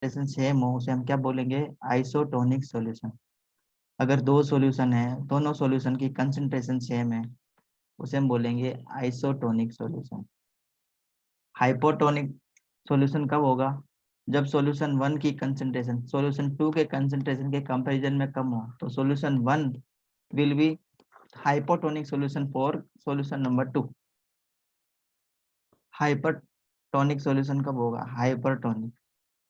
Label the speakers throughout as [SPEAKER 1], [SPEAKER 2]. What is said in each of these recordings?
[SPEAKER 1] Concentration same हो उसे हम क्या बोलेंगे, आइसोटोनिक सॉल्यूशन। अगर दो सॉल्यूशन है, दोनों सॉल्यूशन की कंसंट्रेशन सेम है, उसे हम बोलेंगे आइसोटोनिक सॉल्यूशन। हाइपोटोनिक सॉल्यूशन कब होगा, जब सॉल्यूशन 1 की कंसंट्रेशन सॉल्यूशन 2 के कंसंट्रेशन के कंपैरिजन में कम हो, तो solution 1 will be hypotonic solution for solution number 2। Hypertonic solution कब होगा,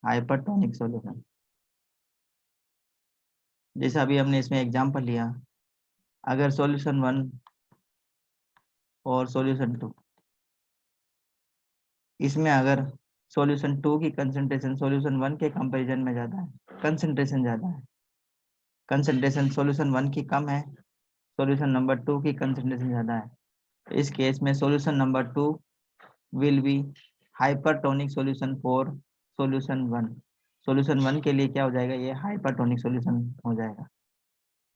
[SPEAKER 1] हाइपरटोनिक सॉल्यूशन। जैसे अभी हमने इसमें एग्जांपल लिया, अगर सॉल्यूशन 1 और सॉल्यूशन 2, इसमें अगर सॉल्यूशन 2 की कंसंट्रेशन सॉल्यूशन 1 के कंपैरिजन में ज्यादा है, कंसंट्रेशन ज्यादा है, कंसंट्रेशन सॉल्यूशन 1 की कम है, सॉल्यूशन नंबर 2 की कंसंट्रेशन ज्यादा है, इस केस में solution number 2 will be hypertonic solution for solution 1। Solution 1 के लिए क्या हो जाएगा, ये हाइपरटोनिक सॉल्यूशन हो जाएगा।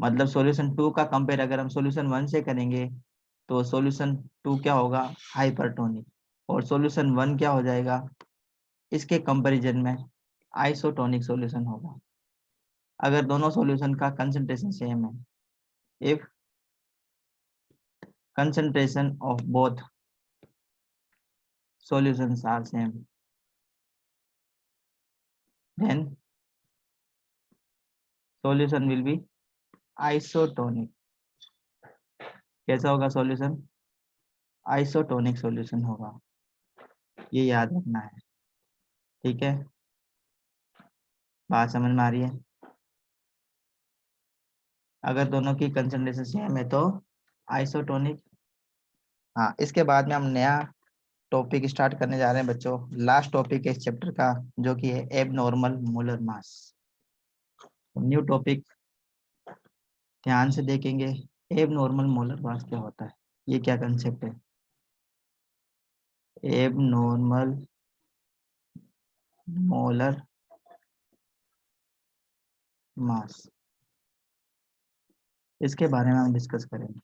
[SPEAKER 1] मतलब सॉल्यूशन 2 का कंपेयर अगर हम सॉल्यूशन 1 से करेंगे तो सॉल्यूशन 2 क्या होगा, हाइपरटोनिक, और सॉल्यूशन 1 क्या हो जाएगा, इसके कंपैरिजन में आइसोटोनिक सॉल्यूशन होगा। अगर दोनों सॉल्यूशन का कंसंट्रेशन सेम है, if concentration of both solutions are same, then solution will be isotonic। कैसा होगा सॉल्यूशन, आइसोटोनिक सॉल्यूशन होगा, ये याद रखना है। ठीक है, बात समझ में आ रही है। अगर दोनों की कंसंट्रेशन सेम है तो आइसोटोनिक। हाँ, इसके बाद में हम नया टॉपिक स्टार्ट करने जा रहे हैं बच्चों, लास्ट टॉपिक है इस चैप्टर का, जो कि है एबनॉर्मल मोलर मास। न्यू टॉपिक ध्यान से देखेंगे, एबनॉर्मल मोलर मास क्या होता है, ये क्या कंसेप्ट है, एबनॉर्मल मोलर मास, इसके बारे में हम डिस्कस करेंगे,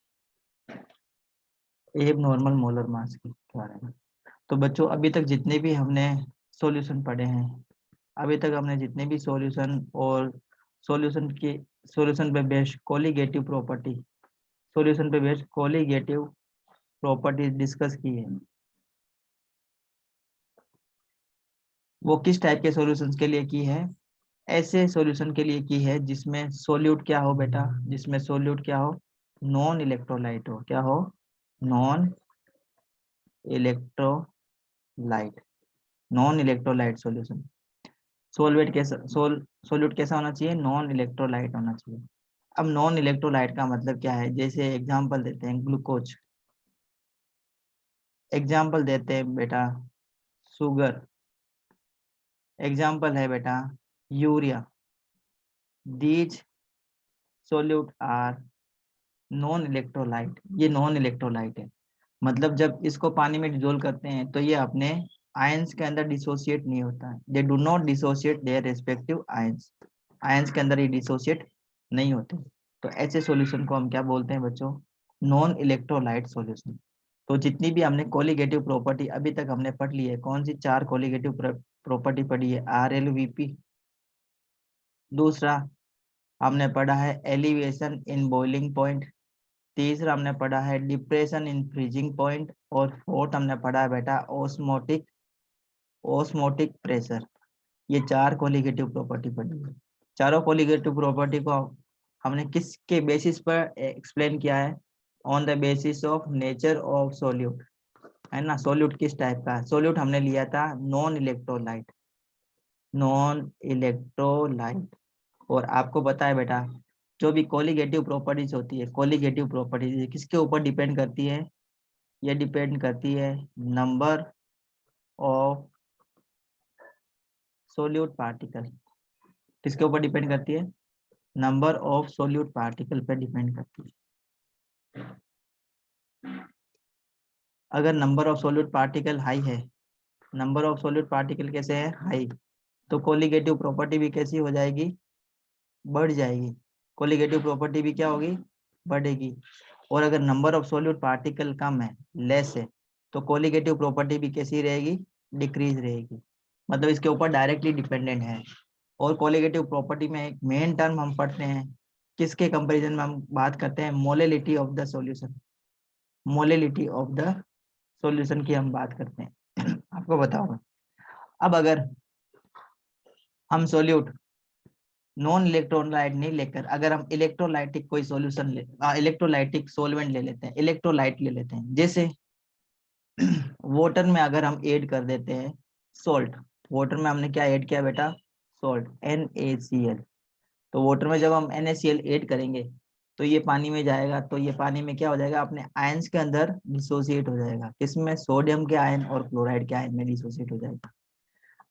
[SPEAKER 1] एबनॉर्मल मोलर मास के बारे में। तो बच्चों अभी तक जितने भी हमने सॉल्यूशन पढ़े हैं, अभी तक हमने जितने भी सॉल्यूशन और सॉल्यूशन की सॉल्यूशन पे बेस्ड कोलिगेटिव प्रॉपर्टी, सॉल्यूशन पे बेस्ड कोलिगेटिव प्रॉपर्टी डिस्कस की है। वो किस टाइप के सॉल्यूशंस के लिए की है, ऐसे सॉल्यूशन के लिए की है जिसमें सोल्यूट क्या हो बेटा, जिसमें सोल्यूट क्या हो, नॉन इलेक्ट्रोलाइट हो, क्या हो, non electrolyte, non electrolyte solution. Solvent कैसा सोल्यूट कैसा होना चाहिए, नॉन इलेक्ट्रोलाइट होना चाहिए। अब नॉन इलेक्ट्रोलाइट का मतलब क्या है, जैसे एग्जांपल देते हैं ग्लूकोज, एग्जांपल देते हैं बेटा शुगर, एग्जांपल है बेटा urea, these solute are non electrolyte, ये नॉन इलेक्ट्रोलाइट है। मतलब जब इसको पानी में डिसोल्व करते हैं तो ये अपने आयंस के अंदर डिसोसिएट नहीं होता है, they do not dissociate their respective ions, ions के अंदर ये डिसोसिएट नहीं होते। तो ऐसे सॉल्यूशन को हम क्या बोलते हैं बच्चों, नॉन इलेक्ट्रोलाइट सॉल्यूशन। तो जितनी भी हमने कोलिगेटिव प्रॉपर्टी अभी तक हमने पढ़ ली है, कौन सी चार कोलिगेटिव प्रॉपर्टी पढ़ी है, RLVP। दूसरा हमने पढ़ा है एलिवेशन इन बॉइलिंग पॉइंट। तीसरा हमने पढ़ा है डिप्रेशन इन फ्रीजिंग पॉइंट। और फोर्थ हमने पढ़ा है बेटा ऑस्मोटिक ऑस्मोटिक प्रेशर। ये चार कोलिगेटिव प्रॉपर्टी पढ़ी है। चारों कोलिगेटिव प्रॉपर्टी को हमने किसके बेसिस पर एक्सप्लेन किया है, on the basis of nature of solute, है ना। सोल्यूट किस टाइप का, सोल्यूट हमने लिया था नॉन इलेक्ट्रोलाइट, नॉन इलेक्ट्रोलाइट। और आपको पता है बेटा जो भी कोलिगेटिव प्रॉपर्टीज होती है, कोलिगेटिव प्रॉपर्टीज किसके ऊपर डिपेंड करती है, ये डिपेंड करती है नंबर ऑफ सोल्यूट पार्टिकल। किसके ऊपर डिपेंड करती है, नंबर ऑफ सोल्यूट पार्टिकल पे डिपेंड करती है। अगर number of solute particle high है, नंबर ऑफ सोल्यूट पार्टिकल कैसे है, हाई, तो कोलिगेटिव प्रॉपर्टी भी कैसी हो जाएगी, बढ़ जाएगी। कोलिगेटिव प्रॉपर्टी भी क्या होगी, बढ़ेगी। और अगर नंबर ऑफ सोल्यूट पार्टिकल कम है, लेस है, तो कोलिगेटिव प्रॉपर्टी भी कैसी रहेगी, डिक्रीज रहेगी। मतलब इसके ऊपर डायरेक्टली डिपेंडेंट है। और कोलिगेटिव प्रॉपर्टी में एक मेन टर्म हम पढ़ते हैं, किसके कंपैरिजन में हम बात करते हैं, molality of the solution, molality of the solution की हम बात करते हैं। आपको बताओ, अब अगर हम सोल्यूट नॉन इलेक्ट्रोलाइट नहीं लेकर अगर हम इलेक्ट्रोलाइटिक कोई सॉल्यूशन ले, इलेक्ट्रोलाइटिक सॉल्वेंट ले लेते हैं, इलेक्ट्रोलाइट ले लेते हैं, जैसे वाटर में अगर हम ऐड कर देते हैं सॉल्ट, वाटर में हमने क्या ऐड किया बेटा, सॉल्ट NaCl, तो वाटर में जब हम NaCl ऐड करेंगे तो ये पानी में जाएगा, तो ये पानी में क्या हो जाएगा, अपने आयंस के अंदर डिसोसिएट हो जाएगा, किसमें, सोडियम के आयन और क्लोराइड के आयन में डिसोसिएट हो जाएगा।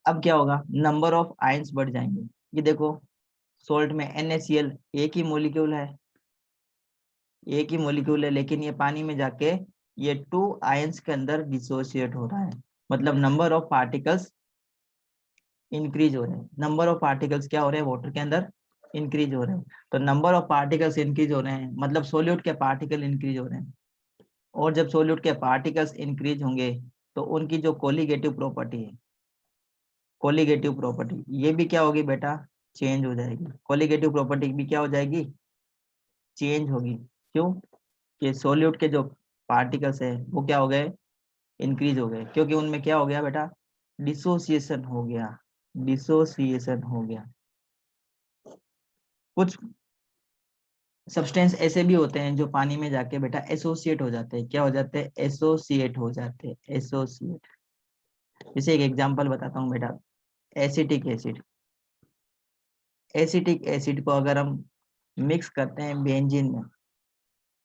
[SPEAKER 1] अब क्या होगा, नंबर ऑफ आयंस बढ़ जाएंगे। ये देखो सोल्ट में NaCl एक ही मॉलिक्यूल है, एक ही मॉलिक्यूल है, लेकिन ये पानी में जाके ये 2 आयंस के अंदर डिसोसिएट हो रहा है, मतलब नंबर ऑफ पार्टिकल्स इंक्रीज हो रहे हैं। नंबर ऑफ पार्टिकल्स क्या हो रहे हैं, वाटर के अंदर इंक्रीज हो रहे हैं, तो नंबर ऑफ पार्टिकल्स इंक्रीज हो रहे हैं, मतलब सोल्यूट के पार्टिकल इंक्रीज हो रहे हैं। और जब सोल्यूट के पार्टिकल्स इंक्रीज होंगे तो उनकी जो कोलिगेटिव प्रॉपर्टी है, कोलिगेटिव प्रॉपर्टी ये भी क्या होगी बेटा, चेंज हो जाएगी। कोलिगेटिव प्रॉपर्टी भी क्या हो जाएगी, चेंज होगी। क्यों, कि सोल्यूट के जो पार्टिकल्स है वो क्या हो गए, इंक्रीज हो गए, क्योंकि उनमें क्या हो गया बेटा, डिसोसिएशन हो गया, डिसोसिएशन हो गया। कुछ सब्सटेंस ऐसे भी होते हैं जो पानी में जाके बेटा एसोसिएट हो जाते हैं, क्या हो जाते हैं, एसोसिएट हो जाते हैं, एसोसिएट। जैसे एक एग्जांपल बताता हूँ बेटा, एसिटिक एसिड, एसिटिक एसिड को अगर हम मिक्स करते हैं बेंजीन में,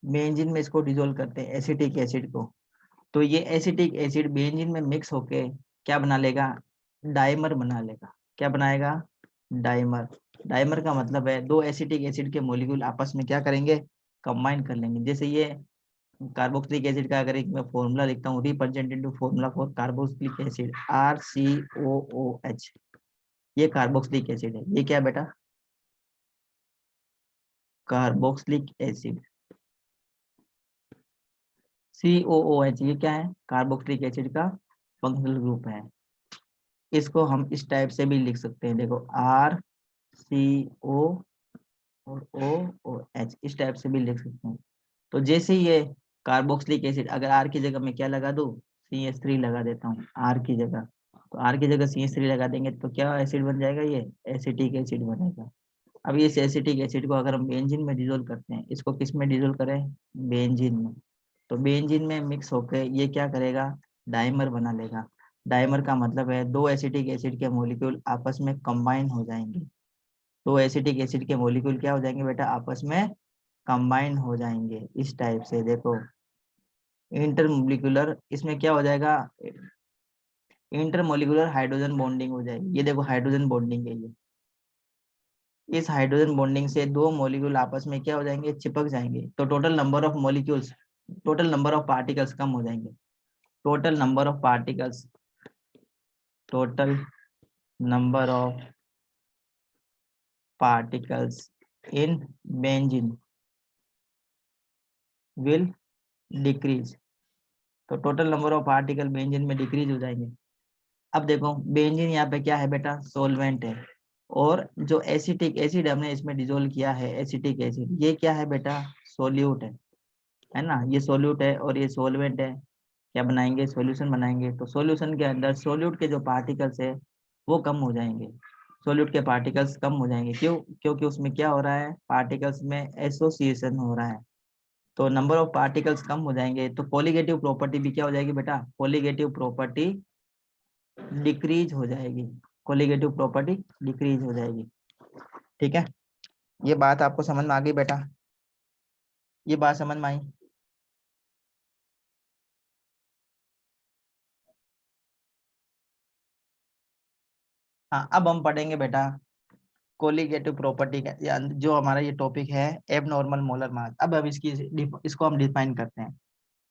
[SPEAKER 1] बेंजीन में इसको डिसोल्व करते हैं एसिटिक एसिड को, तो ये एसिटिक एसिड बेंजीन में मिक्स होके क्या बना लेगा, डाइमर बना लेगा। क्या बनाएगा, डाइमर। डाइमर का मतलब है दो एसिटिक एसिड के मॉलिक्यूल आपस में क्या करेंगे, कंबाइन कर लेंगे। जैसे ये कार्बोक्सिलिक एसिड का अगर एक मैं फॉर्मूला लिखता हूँ, representative formula for carboxylic acid RCOOH, ये कार्बोक्सिलिक एसिड है। ये क्या है बेटा, कार्बोक्सिलिक एसिड। COOH ये क्या है, कार्बोक्सिलिक एसिड का फंक्शनल ग्रुप है। इसको हम इस टाइप से भी लिख सकते हैं, देखो RCO और OOH, इस टाइप से भी लिख सकते हैं। तो जैसे ये कार्बोक्सिलिक एसिड, अगर R की जगह मैं क्या लगा दूं, CH3 लगा देता हूँ R की जगह, तो R की जगह CH3 लगा देंगे तो क्या एसिड बन जाएगा, ये एसिटिक एसिड बनेगा। अब इस एसिटिक एसिड को अगर हम बेंजीन में डिसोल्व करते हैं, इसको किस में डिसोल्व करें, बेंजीन में, तो बेंजीन में मिक्स होकर ये क्या करेगा, डाइमर बना लेगा। डाइमर का मतलब है दो एसिटिक एसिड के मॉलिक्यूल आपस में कंबाइन हो जाएंगे, दो एसिटिक एसिड के मॉलिक्यूल क्या हो जाएंगे बेटा, आपस में कंबाइन हो जाएंगे। इस टाइप से देखो इंटरमोलिकुलर, इसमें क्या हो जाएगा, इंटरमोलिकुलर हाइड्रोजन बॉन्डिंग हो जाएगी। ये देखो हाइड्रोजन बॉन्डिंग है ये, इस हाइड्रोजन बॉन्डिंग से दो मॉलिक्यूल आपस में क्या हो जाएंगे, चिपक जाएंगे, तो total number of molecules, total number of particles कम हो जाएंगे। Total number of particles, total number of particles in benzene will decrease, तो total number of particle benzene में डिक्रीज हो जाएंगे। अब देखो बेंजीन यहाँ पे क्या है बेटा, सोलवेंट है, और जो एसिटिक एसिड हमने इसमें डिसोल्व किया है, एसिटिक एसिड ये क्या है बेटा, सोल्यूट है ना, ये सोल्यूट है और ये सोलवेंट है। क्या बनाएंगे, सॉल्यूशन बनाएंगे, तो सॉल्यूशन के अंदर सोल्यूट के जो पार्टिकल्स है वो कम हो जाएंगे, सोल्यूट के पार्टिकल्स कम हो जाएंगे। क्यों, क्योंकि उसमें क्या हो रहा है, पार्टिकल्स में एसोसिएशन हो रहा है, तो नंबर ऑफ पार्टिकल्स कम हो जाएंगे, तो कोलिगेटिव प्रॉपर्टी भी क्या हो जाएगी बेटा, कोलिगेटिव प्रॉपर्टी डिक्रीज हो जाएगी, कोलिगेटिव प्रॉपर्टी डिक्रीज हो जाएगी। ठीक है, ये बात आपको समझ में आ गई बेटा, ये बात समझ में आई। हाँ, अब हम पढ़ेंगे बेटा कोलिगेटिव प्रॉपर्टी का, या जो हमारा ये टॉपिक है एबनॉर्मल मोलर मास। अब इसको हम डिफाइन करते हैं।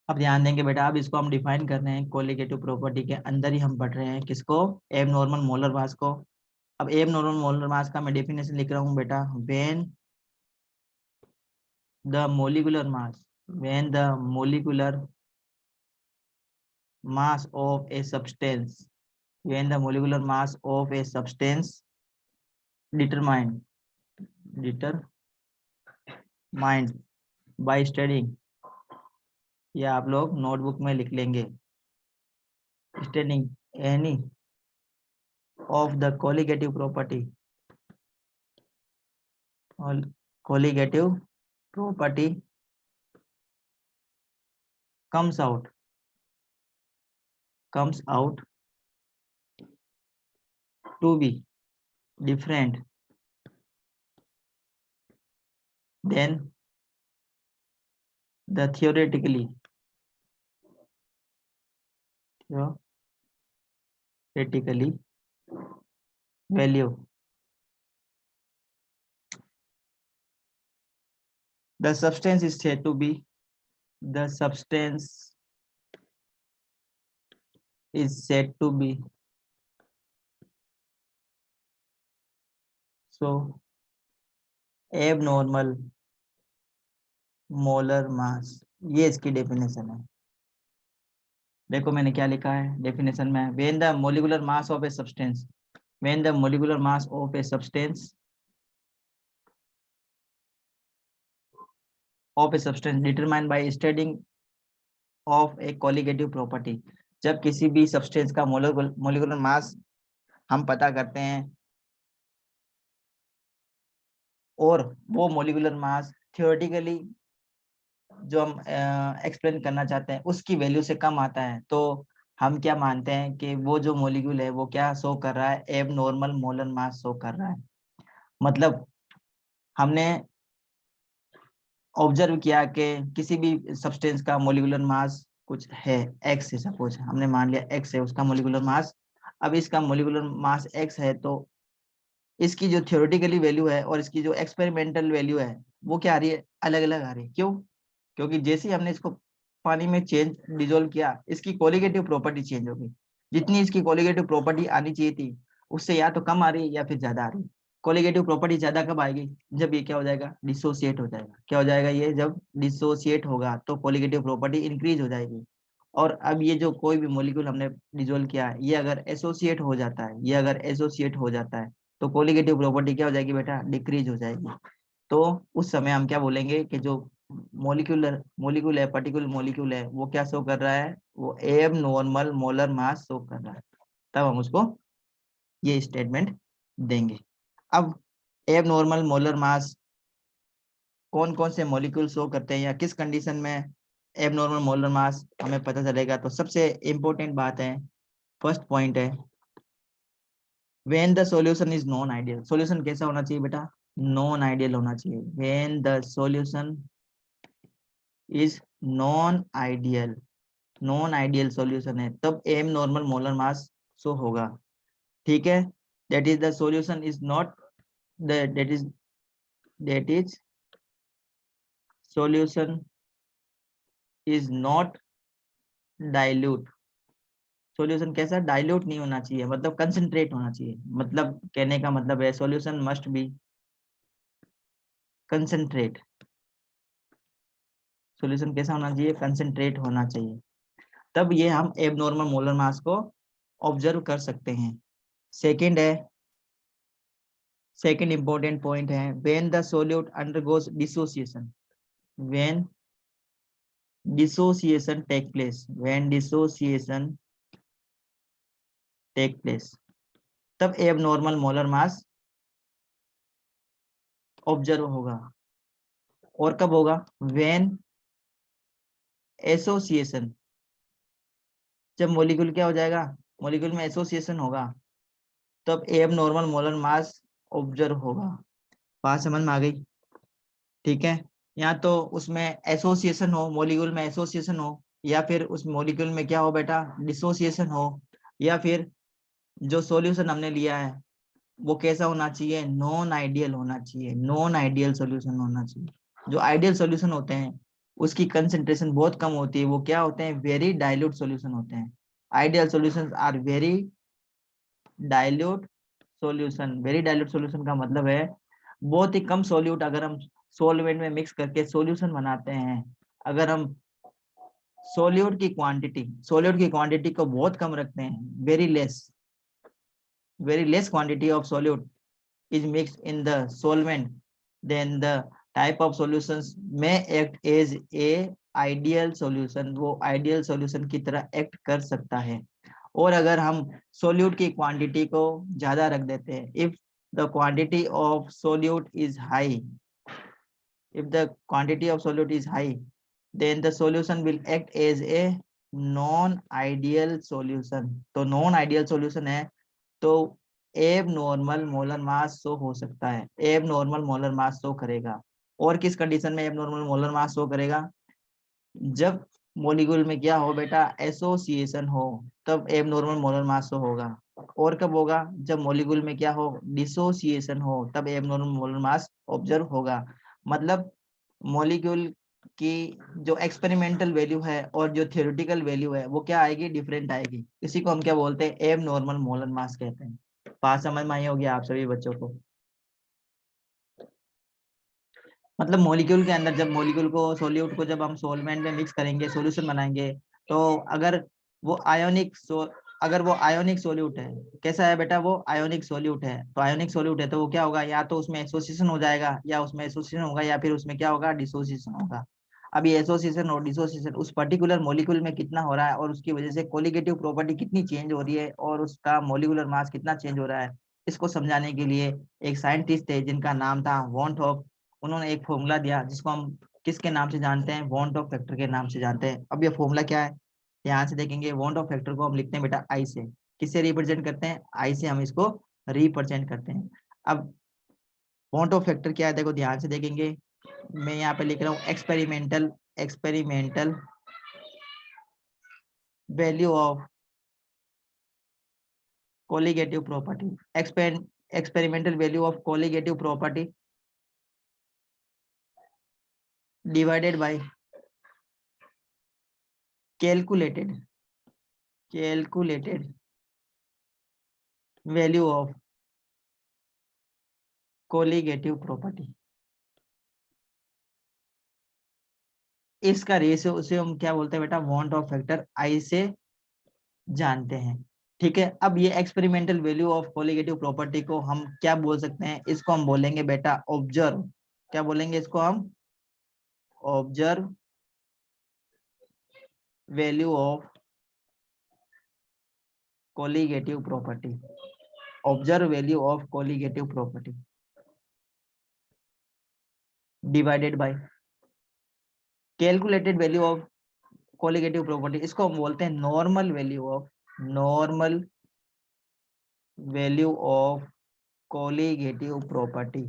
[SPEAKER 1] अब ध्यान देंगे बेटा, अब इसको हम डिफाइन कर रहे हैं, कोलिगेटिव प्रॉपर्टी के अंदर ही हम पढ़ रहे हैं किसको, एबनॉर्मल मोलर मास को। अब एबनॉर्मल मोलर मास का मैं डेफिनेशन लिख रहा हूँ बेटा, when the molecular mass, when the molecular mass of a substance, when the molecular mass of a substance determined by studying, या आप लोग नोटबुक में लिख लेंगे, studying any of the colligative property और colligative property comes out to be different than the theoretically value. The substance is said to be so abnormal molar mass. ये इसकी definition है। देखो मैंने क्या लिखा है डेफिनेशन में, when the molecular mass of a substance, when the molecular mass of a substance determined by studying of A colligative property, जब किसी भी सब्सटेंस का मोलिकुलर मास हम पता करते हैं और वो मोलिकुलर मास थियोरेटिकली जो हम एक्सप्लेन करना चाहते हैं उसकी वैल्यू से कम आता है, तो हम क्या मानते हैं कि वो जो मॉलिक्यूल है वो क्या शो कर रहा है, एबनॉर्मल मोलर मास शो कर रहा है। मतलब हमने ऑब्जर्व किया कि किसी भी सब्सटेंस का मॉलिक्यूलर मास कुछ है एक्स है, सपोज हमने मान लिया एक्स है उसका मॉलिक्यूलर मास। अब इसका मॉलिक्यूलर मास एक्स है तो इसकी जो थ्योरेटिकली वैल्यू है और इसकी जो एक्सपेरिमेंटल वैल्यू है वो क्या आ रही है, अलग अलग आ रही है। क्यों? क्योंकि जैसे ही हमने इसको पानी में डिजोल्व किया इसकी कोलिगेटिव प्रॉपर्टी चेंज होगी। जितनी इसकी कोलिगेटिव प्रॉपर्टी आनी चाहिए थी उससे या तो कम आ रही है या फिर ज्यादा आ रही है। कोलिगेटिव प्रॉपर्टी ज्यादा कब आएगी, जब ये क्या हो जाएगा, डिसोसिएट हो जाएगा। क्या हो जाएगा, ये जब डिसोसिएट होगा तो कोलिगेटिव प्रॉपर्टी इंक्रीज हो जाएगी। और अब ये जो कोई भी मॉलिक्यूल हमने डिजोल्व किया ये अगर एसोसिएट हो जाता है, ये अगर एसोसिएट हो जाता है तो कोलिगेटिव प्रॉपर्टी क्या हो जाएगी बेटा, डिक्रीज हो जाएगी। तो उस समय हम क्या बोलेंगे कि जो मॉलिक्यूल है, पर्टिकुलर मॉलिक्यूल है, वो क्या शो कर रहा है, वो एब नॉर्मल मोलर मास शो कर रहा है। तब हम उसको ये स्टेटमेंट देंगे। अब एब नॉर्मल मोलर मास कौन कौन से मॉलिक्यूल शो करते हैं या किस कंडीशन में एब नॉर्मल मोलर मास हमें पता चलेगा, तो सबसे इंपॉर्टेंट बात है, फर्स्ट पॉइंट है, when the solution is non ideal. Solution कैसा होना चाहिए बेटा, नॉन आइडियल होना चाहिए। When the solution is non ideal, non ideal solution है तब abnormal molar mass show होगा। ठीक है, that is the solution is not that is solution is not dilute. Solution कैसा, डाइल्यूट नहीं होना चाहिए, मतलब कंसंट्रेट होना चाहिए। मतलब कहने का मतलब है solution must be concentrate. Solution कैसा होना चाहिए, कंसंट्रेट होना चाहिए, तब ये हम एबनॉर्मल मोलर मास को ऑब्जर्व कर सकते हैं। सेकंड है, सेकंड इंपॉर्टेंट पॉइंट है, when the solute undergoes dissociation, when dissociation take place, when dissociation take place तब एबनॉर्मल मोलर मास ऑब्जर्व होगा। और कब होगा, व्हेन एसोसिएशन, जब मॉलिक्यूल क्या हो जाएगा, मॉलिक्यूल में एसोसिएशन होगा तब एबनॉर्मल मोलर मास ऑब्जर्व होगा। बात समझ में आ गई? ठीक है, या तो उसमें एसोसिएशन हो, मॉलिक्यूल में एसोसिएशन हो, या फिर उस मॉलिक्यूल में क्या हो बेटा, डिसोसिएशन हो, या फिर जो सॉल्यूशन हमने लिया है वो कैसा होना चाहिए, नॉन आइडियल होना चाहिए, नॉन आइडियल सॉल्यूशन होना चाहिए। जो आइडियल सॉल्यूशन होते हैं उसकी कंसेंट्रेशन बहुत कम होती है, वो क्या होते हैं, वेरी डाइल्यूट सॉल्यूशन होते हैं। Ideal solutions are very dilute solution. Very dilute solution का मतलब है बहुत ही कम सॉल्यूट अगर हम सॉल्वेंट में मिक्स करके सॉल्यूशन बनाते हैं, अगर हम सॉल्यूट की क्वांटिटी को बहुत कम रखते हैं, very less quantity of solute is mixed in the solvent, then the type of solutions may act as a ideal solution, वो ideal solution की तरह act कर सकता है। और अगर हम solute की quantity को ज्यादा रख देते हैं, if the quantity of solute is high, if the quantity of solute is high, then the solution will act as a non ideal solution। तो non ideal solution है तो एब नॉर्मल मोलर मास शो हो सकता है, एब normal molar mass show करेगा। और किस कंडीशन में एब नॉर्मल मोलर मास शो करेगा? जब मॉलिक्यूल में क्या हो बेटा, एसोसिएशन हो, तब एब नॉर्मल मोलर मास शो होगा। और कब होगा? जब मॉलिक्यूल में क्या हो, डिसोसिएशन हो, तब एब नॉर्मल मोलर मास ऑब्जर्व होगा। मतलब मॉलिक्यूल की जो एक्सपेरिमेंटल वैल्यू है और जो थ्योरेटिकल वैल्यू है वो क्या आएगी, डिफरेंट आएगी। इसी को हम क्या बोलते हैं, एब नॉर्मल मोलर मास कहते हैं। बात समझ में आई होगी आप सभी बच्चों को। मतलब मॉलिक्यूल के अंदर, जब मॉलिक्यूल को, सोल्यूट को जब हम सोलवेंट में मिक्स करेंगे, सॉल्यूशन बनाएंगे, तो अगर वो आयोनिक अगर वो आयोनिक सोल्यूट है, कैसा है बेटा, वो आयोनिक सोल्यूट है, तो आयोनिक सोल्यूट है तो वो क्या होगा, या तो उसमें एसोसिएशन हो जाएगा, या उसमें एसोसिएशन होगा, या फिर उसमें क्या होगा, डिसोसिएशन होगा। अब ये एसोसिएशन और डिसोसिएशन उस पर्टिकुलर मॉलिक्यूल में कितना हो रहा है और उसकी वजह से कोलिगेटिव प्रॉपर्टी कितनी चेंज हो रही है और उसका मॉलिक्यूलर मास कितना चेंज हो रहा है, इसको समझाने के लिए एक साइंटिस्ट थे जिनका नाम था वॉन हॉफ। उन्होंने एक फॉर्मूला दिया जिसको हम किसके नाम से जानते हैं, वॉन हॉफ फैक्टर के नाम से जानते हैं। अब ये फॉर्मूला क्या है, यहाँ से देखेंगे, वॉन हॉफ फैक्टर को हम लिखते हैं बेटा आई से। किससे रिप्रेजेंट करते हैं, आई से हम इसको रिप्रेजेंट करते हैं। अब वॉन हॉफ फैक्टर क्या है, देखो ध्यान से देखेंगे, मैं यहाँ पे लिख रहा हूँ experimental value of colligative property, experimental value of colligative property divided bye calculated value of colligative property. इसका रेशियो उसे हम क्या बोलते हैं बेटा, वॉन्ट ऑफ फैक्टर आई से जानते हैं। ठीक है, अब ये experimental value of colligative property को हम क्या बोल सकते हैं, इसको हम बोलेंगे बेटा ऑब्जर्व। क्या बोलेंगे इसको हम, observe value of colligative property, observe value of colligative property divided bye calculated value of colligative property. इसको हम बोलते हैं normal value of colligative property.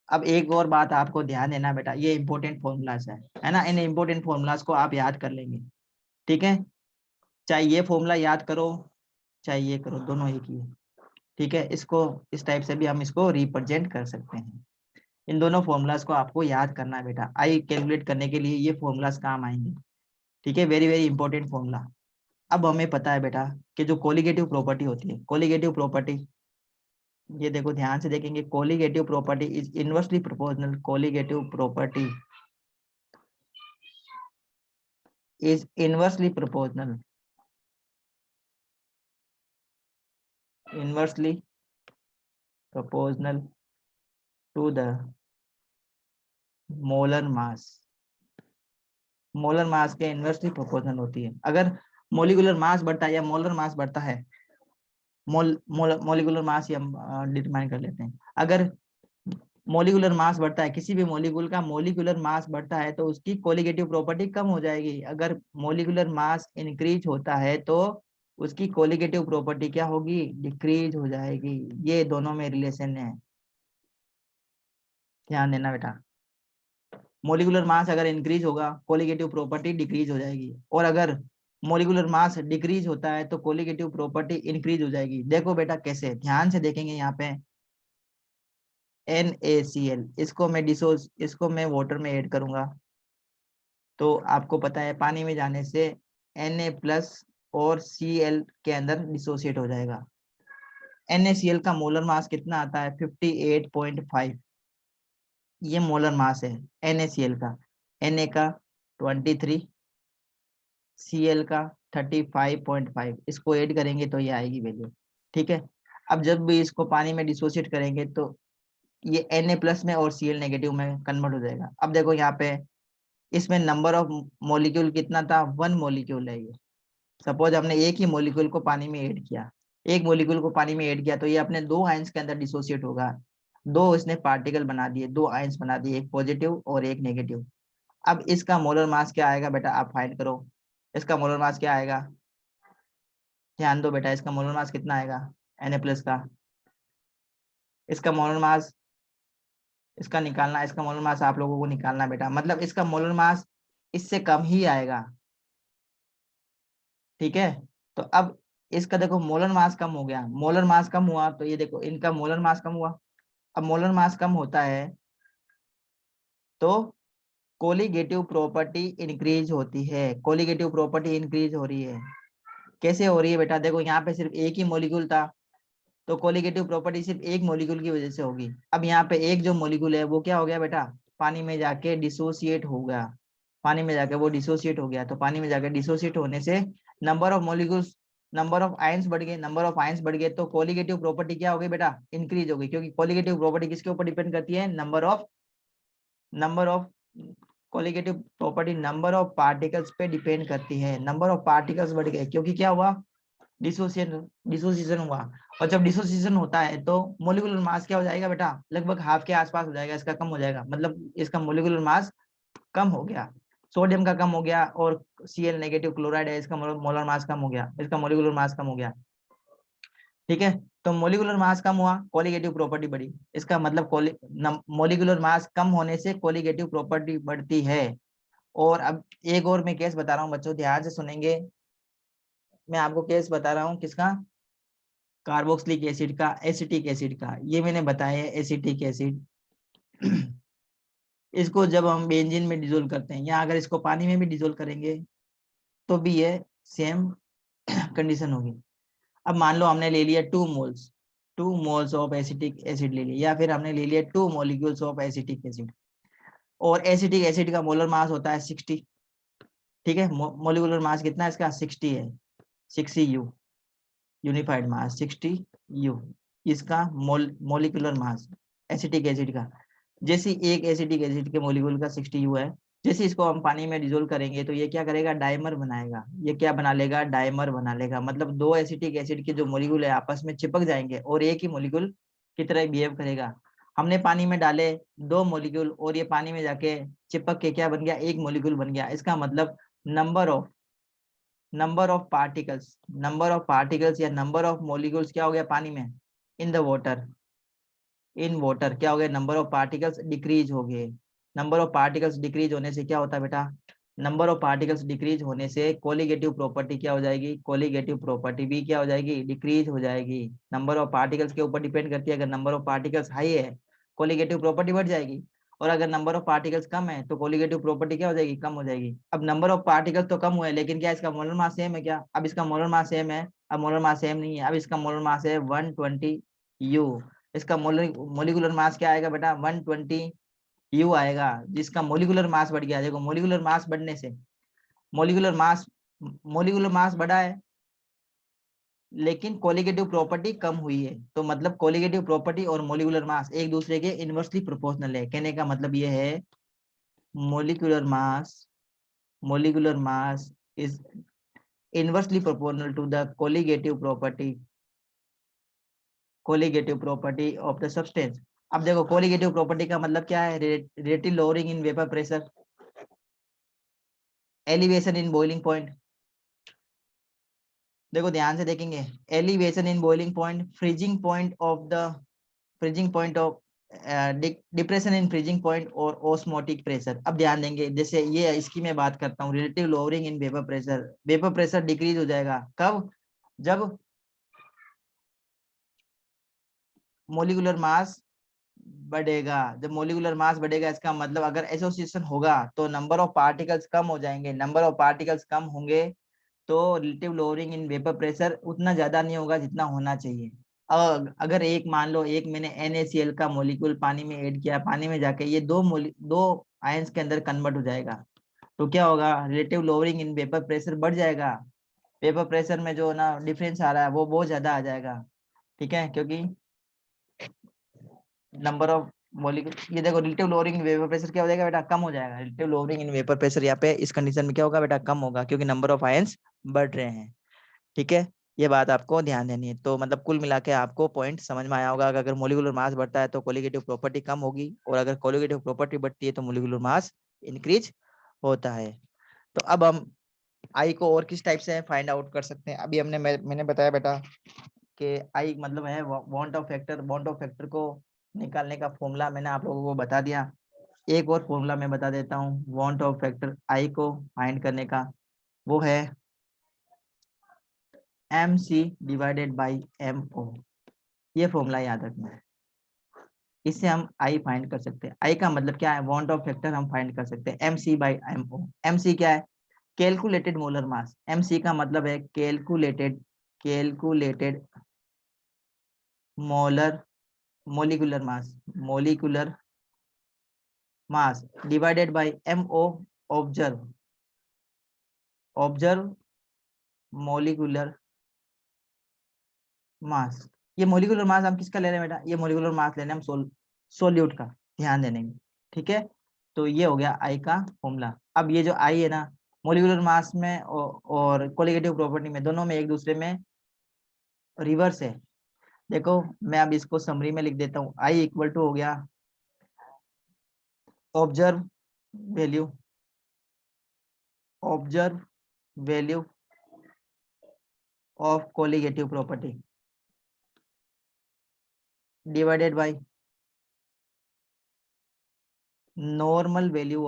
[SPEAKER 1] अब एक और बात आपको ध्यान देना बेटा, ये इंपॉर्टेंट फॉर्मूलाज है ना, इन इंपॉर्टेंट फॉर्मूलाज को आप याद कर लेंगे। ठीक है, चाहे ये फॉर्मूला याद करो चाहे ये करो, दोनों एक ही है। ठीक है, इसको इस टाइप से भी हम इसको रिप्रेजेंट कर सकते हैं। इन दोनों फॉर्मूलाज को आपको याद करना है बेटा, आई कैलकुलेट करने के लिए ये फॉर्मूलाज काम आएंगे। ठीक है, वेरी वेरी इंपॉर्टेंट फॉर्मूला। अब हमें पता है बेटा कि जो कोलिगेटिव प्रॉपर्टी होती है, कोलिगेटिव प्रॉपर्टी, ये देखो ध्यान से देखेंगे, colligative property is inversely proportional, colligative property is inversely proportional, inversely proportional to the molar mass. Molar mass के इनवर्सली प्रोपोर्शनल होती है। अगर मोलिकुलर मास बढ़ता है या मोलर मास बढ़ता है, मोलिकुलर मास ही हम डिटरमाइन कर लेते हैं। अगर मोलिकुलर मास बढ़ता है, किसी भी मोलिकुल का मोलिकुलर मास बढ़ता है तो उसकी कोलिगेटिव प्रॉपर्टी कम हो जाएगी। अगर मोलिकुलर मास इंक्रीज होता है तो उसकी कोलिगेटिव प्रॉपर्टी क्या होगी, डिक्रीज हो जाएगी। ये दोनों में रिलेशन है, ध्यान देना बेटा। मोलिकुलर मास अगर इंक्रीज होगा, कोलिगेटिव प्रॉपर्टी डिक्रीज हो जाएगी, और अगर मोलिकुलर मास डिक्रीज होता है तो कोलिगेटिव प्रॉपर्टी इंक्रीज हो जाएगी। देखो बेटा कैसे, ध्यान से देखेंगे यहाँ पे NaCl, इसको मैं वाटर में ऐड करूंगा तो आपको पता है पानी में जाने से Na प्लस और Cl के अंदर डिसोसिएट हो जाएगा। NaCl का मोलर मास कितना आता है, 58.5, ये मोलर मास है NaCl का। Na का 23, Cl का 35.5, इसको ऐड करेंगे तो ये आएगी वैल्यू। ठीक है, अब जब भी इसको पानी में डिसोसिएट करेंगे तो ये Na+ में और Cl- में कन्वर्ट हो जाएगा। अब देखो यहाँ पे इसमें नंबर ऑफ मॉलिक्यूल कितना था, 1 मॉलिक्यूल है ये। सपोज हमने एक ही मॉलिक्यूल को पानी में ऐड किया, एक मॉलिक्यूल को पानी में ऐड किया तो ये अपने 2 आयंस के अंदर डिसोसिएट होगा। 2 इसने पार्टिकल बना दिए, 2 आयंस बना दिए, एक पॉजिटिव और एक नेगेटिव। अब इसका मोलर मास क्या आएगा बेटा, आप फाइंड करो। इसका मोलर मास क्या आएगा, ध्यान दो बेटा, इसका मोलर मास कितना आएगा Na+ का। इसका मोलर मास इसका निकालना, इसका मोलर मास आप लोगों को निकालना बेटा, मतलब इसका मोलर मास इससे कम ही आएगा, ठीक है। तो अब इसका देखो मोलर मास कम हो गया, मोलर मास कम हुआ तो ये देखो इनका मोलर मास कम हुआ। अब मोलर मास कम होता है तो कोलिगेटिव प्रॉपर्टी इंक्रीज होती है। कोलिगेटिव प्रॉपर्टी इंक्रीज हो रही है, कैसे हो रही है बेटा, देखो यहाँ पे सिर्फ एक ही मॉलिक्यूल था तो कोलिगेटिव प्रॉपर्टी सिर्फ एक मॉलिक्यूल की वजह से होगी। अब यहाँ पे एक जो मॉलिक्यूल है वो क्या हो गया बेटा, पानी में जाके डिसोसिएट हो गया। पानी में जाके वो डिसोसिएट हो गया, तो पानी में जाके डिसोसिएट होने से number of molecules, number of ions बढ़ गए, नंबर ऑफ आयंस बढ़ गए तो कोलिगेटिव प्रॉपर्टी क्या हो गई बेटा, इंक्रीज हो गई। क्योंकि कोलिगेटिव प्रॉपर्टी किसके ऊपर डिपेंड करती है, number of colligative property number of particles पे डिपेंड करती है। नंबर ऑफ पार्टिकल्स बढ़ गए क्योंकि क्या हुआ, डिसोसिएशन हुआ। और जब डिसोसिएशन होता है तो मोलिकुलर मास क्या हो जाएगा बेटा, लगभग हाफ के आसपास हो जाएगा, इसका कम हो जाएगा, मतलब इसका मोलिकुलर मास कम हो गया। सोडियम का कम हो गया और Cl- क्लोराइड है, इसका मोलर मास कम हो गया, इसका मोलिकुलर मास कम हो गया, ठीक है। तो मोलिकुलर मास कम हुआ, कोलिगेटिव प्रॉपर्टी बढ़ी, इसका मतलब मोलिकुलर मास कम होने से कोलिगेटिव प्रॉपर्टी बढ़ती है। और अब एक और मैं केस बता रहा हूँ बच्चों, ध्यान से सुनेंगे। मैं आपको केस बता रहा हूँ किसका, कार्बोक्सिलिक एसिड का, एसिटिक एसिड का। ये मैंने बताया है एसिटिक एसिड। इसको जब हम बेंजीन में डिसोल्व करते हैं या अगर इसको पानी में भी डिसोल्व करेंगे तो भी ये सेम कंडीशन होगी। अब मान लो हमने ले लिया 2 मोल्स ऑफ एसिटिक एसिड ले लिया, या फिर हमने ले लिया 2 मॉलिक्यूल्स ऑफ एसिटिक एसिड, और एसिटिक एसिड का मोलर मास होता है 60, ठीक है। मोलिकुलर मास कितना है इसका, 60 है, 60U, यूनिफाइड मास 60U, इसका मोलिकुलर मास एसिटिक एसिड का। जैसे एक एसिटिक एसिड के मोलिकुल का 60U है, जैसे इसको हम पानी में डिसोल्व करेंगे तो ये क्या करेगा, डाइमर बनाएगा। ये क्या बना लेगा, डाइमर बना लेगा, मतलब 2 एसिटिक एसिड के जो मोलिकुल है आपस में चिपक जाएंगे और एक ही मोलिकुल की तरह बिहेव करेगा। हमने पानी में डाले 2 मोलिकुल और ये पानी में जाके चिपक के क्या बन गया, एक मोलिकुल बन गया। इसका मतलब नंबर ऑफ पार्टिकल्स या नंबर ऑफ मॉलिक्यूल्स क्या हो गया पानी में, इन द वाटर क्या हो गया, नंबर ऑफ पार्टिकल्स डिक्रीज हो गए। नंबर ऑफ पार्टिकल्स डिक्रीज होने से क्या होता है बेटा, नंबर ऑफ पार्टिकल्स डिक्रीज होने से कोलिगेटिव प्रॉपर्टी क्या हो जाएगी, कोलिगेटिव प्रॉपर्टी भी क्या हो जाएगी, डिक्रीज हो जाएगी। नंबर ऑफ पार्टिकल्स के ऊपर डिपेंड करती है, अगर नंबर ऑफ पार्टिकल्स हाई है कोलिगेटिव प्रॉपर्टी बढ़ जाएगी, और अगर नंबर ऑफ पार्टिकल्स कम है तो कोलिगेटिव प्रॉपर्टी क्या हो जाएगी, कम हो जाएगी। अब नंबर ऑफ पार्टिकल्स तो कम हुए लेकिन क्या इसका मोलर मास सेम है क्या, अब इसका मोलर मास सेम है, अब मोलर मास सेम नहीं है, अब इसका मोलर मास है 120U। इसका मोलिकुलर मास क्या आएगा बेटा, 120U आएगा, जिसका मोलिकुलर मास बढ़ गया। देखो मोलिकुलर मास बढ़ने से मोलिकुलर मास बढ़ा है लेकिन कोलिगेटिव प्रॉपर्टी कम हुई है, तो मतलब कोलिगेटिव प्रॉपर्टी और मोलिकुलर मास एक दूसरे के इनवर्सली प्रोपोर्शनल है। कहने का मतलब ये है molecular mass is inversely proportional to the colligative property of the substance. अब देखो कोलिगेटिव प्रॉपर्टी का मतलब क्या है, relative lowering in vapour pressure, elevation in boiling point. देखो ध्यान से देखेंगे, elevation in boiling point, freezing point of depression in freezing point और ऑस्मोटिक प्रेशर। अब ध्यान देंगे, जैसे ये इसकी मैं बात करता हूँ, relative lowering in vapour pressure decrease हो जाएगा कब, जब मोलिकुलर मास बढ़ेगा। जब मोलिकुलर मास बढ़ेगा इसका मतलब अगर एसोसिएशन होगा तो नंबर ऑफ पार्टिकल्स कम हो जाएंगे, नंबर ऑफ पार्टिकल्स कम होंगे तो relative lowering in vapour pressure उतना ज्यादा नहीं होगा जितना होना चाहिए। अगर एक मान लो एक मैंने NaCl का मोलिक्यूल पानी में ऐड किया, पानी में जाके ये दो आयंस के अंदर कन्वर्ट हो जाएगा, तो क्या होगा, relative lowering in vapour pressure बढ़ जाएगा। वेपर प्रेशर में जो ना डिफरेंस आ रहा है वो बहुत ज्यादा आ जाएगा, ठीक है, क्योंकि नंबर ऑफ मॉलिक्यूल, ये देखो relative lowering in vapour pressure क्या हो जाएगा बेटा, कम हो जाएगा। Relative lowering in vapour pressure यहाँ पे इस कंडीशन में क्या होगा बेटा, कम होगा, क्योंकि नंबर ऑफ आयंस बढ़ रहे हैं। ठीक है, ये बात आपको ध्यान देनी है। तो मतलब कुल मिला के आपको पॉइंट समझ में आया होगा, अगर मोलिकुलर मास बढ़ता है तो कोलिगेटिव प्रॉपर्टी कम होगी, और अगर कोलिगेटिव प्रॉपर्टी बढ़ती है तो मोलिकुलर मास इंक्रीज होता है। तो अब हम आई को और किस टाइप से फाइंड आउट कर सकते हैं। अभी मैंने बताया बेटा कि आई मतलब है want of factor. Want of factor को निकालने का फॉर्मूला मैंने आप लोगों को बता दिया। एक और फॉर्मूला मैं बता देता हूँ वांट ऑफ फैक्टर आई को फाइंड करने का, वो है MC डिवाइडेड बाई MO। ये फॉर्मूला याद रखना है, इससे हम आई फाइंड कर सकते हैं। आई का मतलब क्या है, वांट ऑफ फैक्टर हम फाइंड कर सकते हैं MC बाई MO। MC क्या है, कैलकुलेटेड मोलर मास। MC का मतलब है calculated molar molecular mass divided by MO, observe molecular mass. ये मोलिकुलर मास हम किसका ले रहे हैं बेटा, ये मोलिकुलर मास ले रहे हैं हम सोल्यूट का, ध्यान देने में। ठीक है, तो ये हो गया आई का फॉर्मूला। अब ये जो आई है ना, मोलिकुलर मास में और कोलिगेटिव प्रॉपर्टी में, दोनों में एक दूसरे में रिवर्स है। देखो मैं अब इसको समरी में लिख देता हूँ। आई इक्वल टू हो गया observe value of colligative property divided by normal value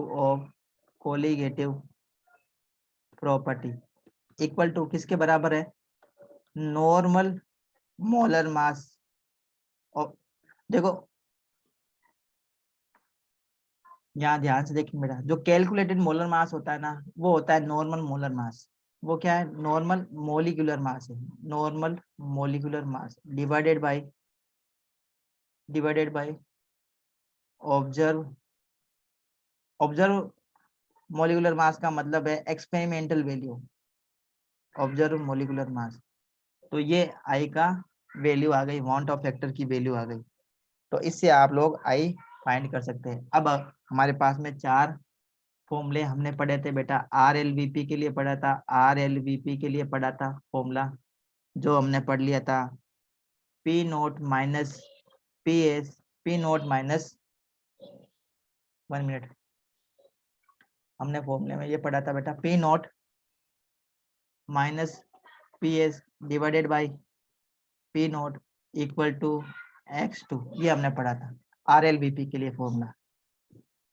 [SPEAKER 1] of colligative property equal to किसके बराबर है, नॉर्मल मोलर मास। और देखो यहाँ ध्यान से देखिए बेटा, जो कैलकुलेटेड मोलर मास होता है ना, वो होता है नॉर्मल मोलर मास। वो क्या है, नॉर्मल मोलिकुलर मास है। Normal molecular mass divided by observe molecular mass का मतलब है experimental value, observe molecular mass. तो ये आई का वैल्यू आ गई, वांट ऑफ फैक्टर की वैल्यू आ गई। तो इससे आप लोग आई फाइंड कर सकते हैं। अब हमारे पास में 4 फॉर्मूले हमने पढ़े थे बेटा। RLVP के लिए पढ़ा था, RLVP के लिए पढ़ा था फॉर्मूला, जो हमने पढ़ लिया था P naught minus PS, P naught minus 1 minute, हमने फॉर्मूले में ये पढ़ा था बेटा, P naught minus PS divided by P naught equal to X2। ये हमने पढ़ा था RLVP के लिए फॉर्मूला।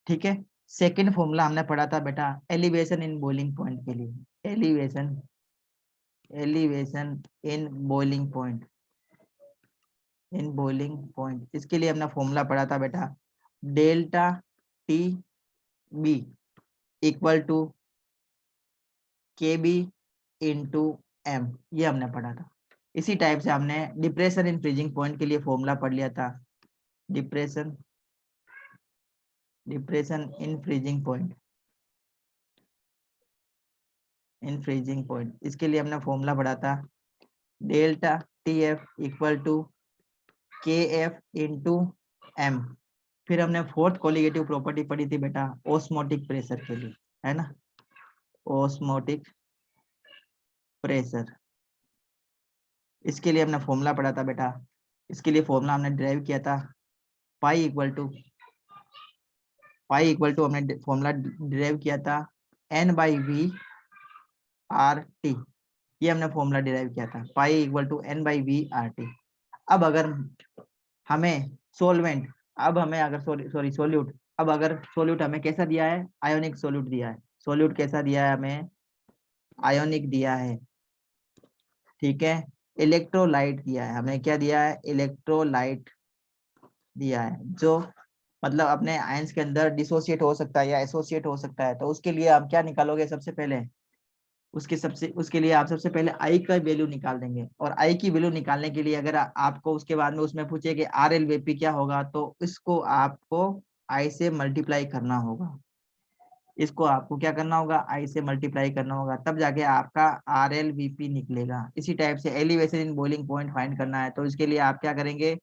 [SPEAKER 1] ठीक है, सेकंड फॉर्मूला हमने पढ़ा था बेटा एलिवेशन इन बॉइलिंग पॉइंट के लिए। एलिवेशन इन बॉइलिंग पॉइंट, इसके लिए हमने फॉर्मूला पढ़ा था बेटा delta TB equal to KB into M। ये हमने पढ़ा था। इसी टाइप से हमने डिप्रेशन इन फ्रीजिंग पॉइंट के लिए फॉर्मूला पढ़ लिया था, डिप्रेशन इन फ्रीजिंग पॉइंट, इसके लिए हमने फॉर्मूला पढ़ा था delta TF equal to KF into M। फिर हमने फोर्थ कोलिगेटिव प्रॉपर्टी पढ़ी थी बेटा ऑस्मोटिक प्रेशर के लिए, है ना, ऑस्मोटिक प्रेशर। इसके लिए हमने फॉर्मूला पढ़ा था बेटा, इसके लिए फॉर्मूला हमने डिराइव किया था पाई इक्वल टू हमने फॉर्मूला डिराइव किया था N/V/RT। ये हमने फॉर्मूला डिराइव किया था पाई इक्वल टू N/V/RT। अब अगर हमें सोल्वेंट, अब हमें अगर सोल्यूट, अब अगर सोल्यूट हमें कैसा दिया है, आयोनिक सोल्यूट दिया है। सोल्यूट कैसा दिया है हमें, आयोनिक दिया है। ठीक है, इलेक्ट्रोलाइट दिया है हमें, क्या दिया है, इलेक्ट्रोलाइट दिया है, जो मतलब अपने आयंस के अंदर डिसोसिएट हो सकता है या एसोसिएट हो सकता है। तो उसके लिए आप क्या निकालोगे, सबसे पहले उसके लिए आप सबसे पहले आई का वैल्यू निकाल देंगे। और आई की वैल्यू निकालने के लिए अगर आपको उसके बाद में उसमें पूछे कि RLVP क्या होगा, तो इसको आपको आई से मल्टीप्लाई करना होगा। इसको आपको क्या करना होगा, आई से मल्टीप्लाई करना होगा, तब जाके आपका RLVP निकलेगा। इसी टाइप से elevation in boiling point find करना है, तो इसके लिए आप क्या करेंगे,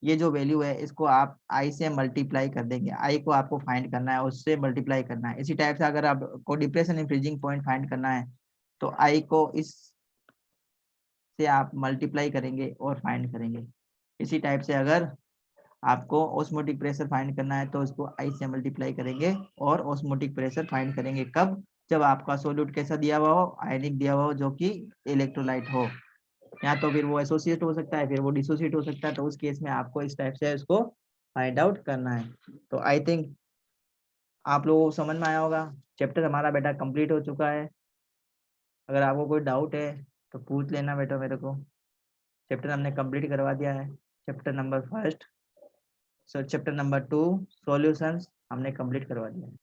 [SPEAKER 1] ये जो वैल्यू है इसको आप आई से मल्टीप्लाई कर देंगे, आई को आपको फाइंड करना है, उससे मल्टीप्लाई करना है। इसी टाइप से अगर आपको depression in freezing point find करना है तो आई को इस से आप मल्टीप्लाई करेंगे और फाइंड करेंगे। इसी टाइप से अगर आपको ऑस्मोटिक प्रेशर फाइंड करना है तो इसको आई से मल्टीप्लाई करेंगे और ऑस्मोटिक प्रेशर फाइंड करेंगे। कब, जब आपका सोल्यूट कैसा दिया हुआ हो, आयनिक दिया हुआ हो, जो कि इलेक्ट्रोलाइट हो, या तो फिर वो एसोसिएट हो सकता है, फिर वो डिसोसिएट हो सकता है। तो उस केस में आपको इस टाइप से इसको फाइंड आउट करना है। तो आई थिंक आप लोगों को समझ में आया होगा। चैप्टर हमारा बेटा कंप्लीट हो चुका है। अगर आपको कोई डाउट है तो पूछ लेना बेटा मेरे को। चैप्टर हमने कंप्लीट करवा दिया है। Chapter number 1, chapter number 2 solutions हमने कंप्लीट करवा दिया है।